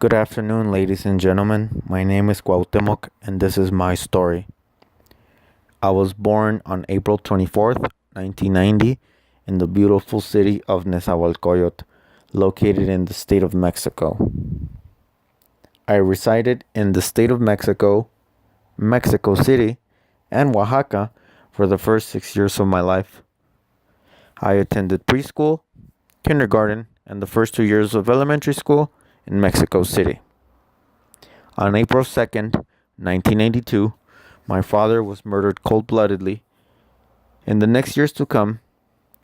Good afternoon, ladies and gentlemen. My name is Cuauhtémoc, and this is my story. I was born on April 24th, 1990, in the beautiful city of Nezahualcóyotl, located in the state of Mexico. I resided in the state of Mexico, Mexico City, and Oaxaca for the first 6 years of my life. I attended preschool, kindergarten, and the first 2 years of elementary school in Mexico City. On April 2nd, 1982, my father was murdered cold-bloodedly. In the next years to come,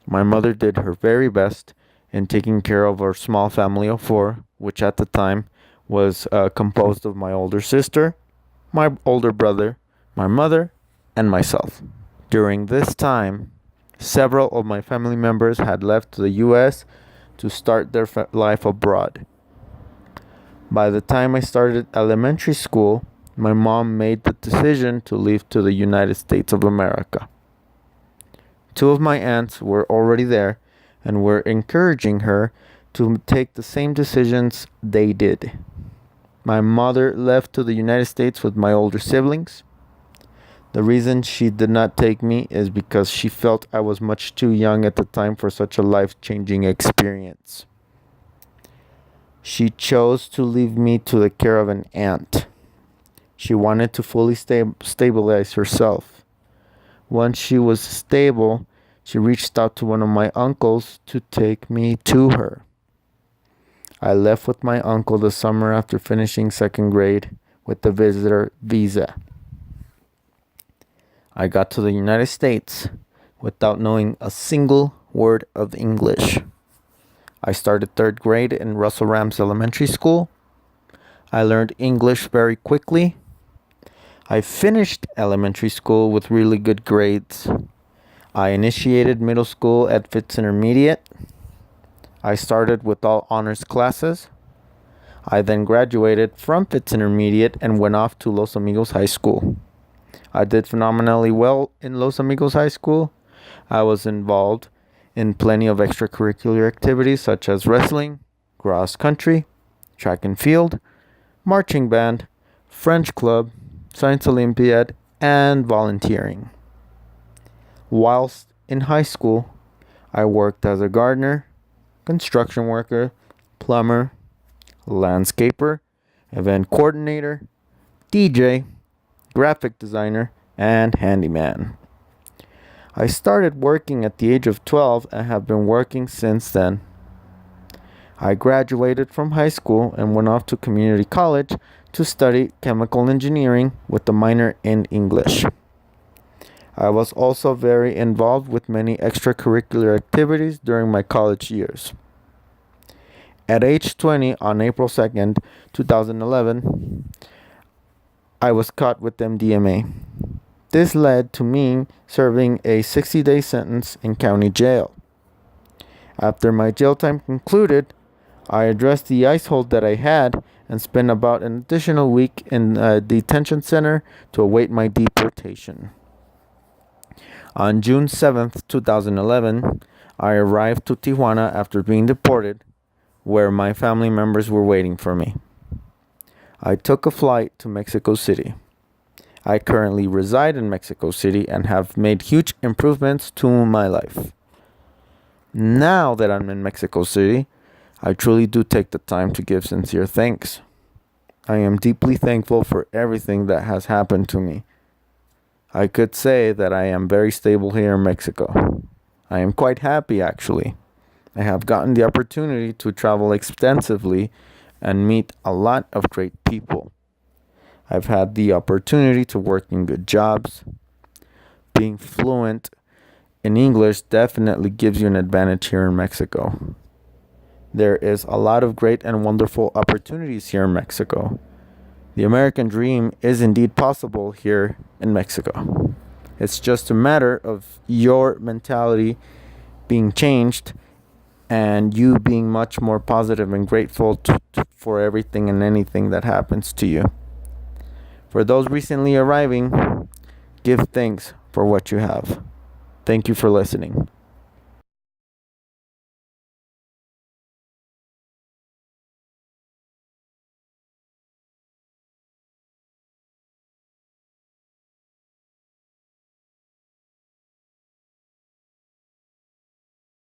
my mother did her very best in taking care of our small family of four, which at the time was composed of my older sister, my older brother, my mother, and myself. During this time, several of my family members had left to the U.S. to start their life abroad. By the time I started elementary school, my mom made the decision to leave to the United States of America. Two of my aunts were already there and were encouraging her to take the same decisions they did. My mother left to the United States with my older siblings. The reason she did not take me is because she felt I was much too young at the time for such a life-changing experience. She chose to leave me to the care of an aunt. She wanted to fully stabilize herself. Once she was stable, she reached out to one of my uncles to take me to her. I left with my uncle the summer after finishing second grade with the visitor visa. I got to the United States without knowing a single word of English. I started third grade in Russell Rams Elementary School. I learned English very quickly. I finished elementary school with really good grades. I initiated middle school at Fitz Intermediate. I started with all honors classes. I then graduated from Fitz Intermediate and went off to Los Amigos High School. I did phenomenally well in Los Amigos High School. I was involved in plenty of extracurricular activities such as wrestling, cross country, track and field, marching band, French club, science olympiad, and volunteering. Whilst in high school, I worked as a gardener, construction worker, plumber, landscaper, event coordinator, DJ, graphic designer, and handyman. I started working at the age of 12 and have been working since then. I graduated from high school and went off to community college to study chemical engineering with a minor in English. I was also very involved with many extracurricular activities during my college years. At age 20, on April 2nd, 2011, I was caught with MDMA. This led to me serving a 60-day sentence in county jail. After my jail time concluded, I addressed the ICE hold that I had and spent about an additional week in a detention center to await my deportation. On June 7th, 2011, I arrived to Tijuana after being deported, where my family members were waiting for me. I took a flight to Mexico City. I currently reside in Mexico City and have made huge improvements to my life. Now that I'm in Mexico City, I truly do take the time to give sincere thanks. I am deeply thankful for everything that has happened to me. I could say that I am very stable here in Mexico. I am quite happy, actually. I have gotten the opportunity to travel extensively and meet a lot of great people. I've had the opportunity to work in good jobs. Being fluent in English definitely gives you an advantage here in Mexico. There is a lot of great and wonderful opportunities here in Mexico. The American dream is indeed possible here in Mexico. It's just a matter of your mentality being changed and you being much more positive and grateful for everything and anything that happens to you. For those recently arriving, give thanks for what you have. Thank you for listening.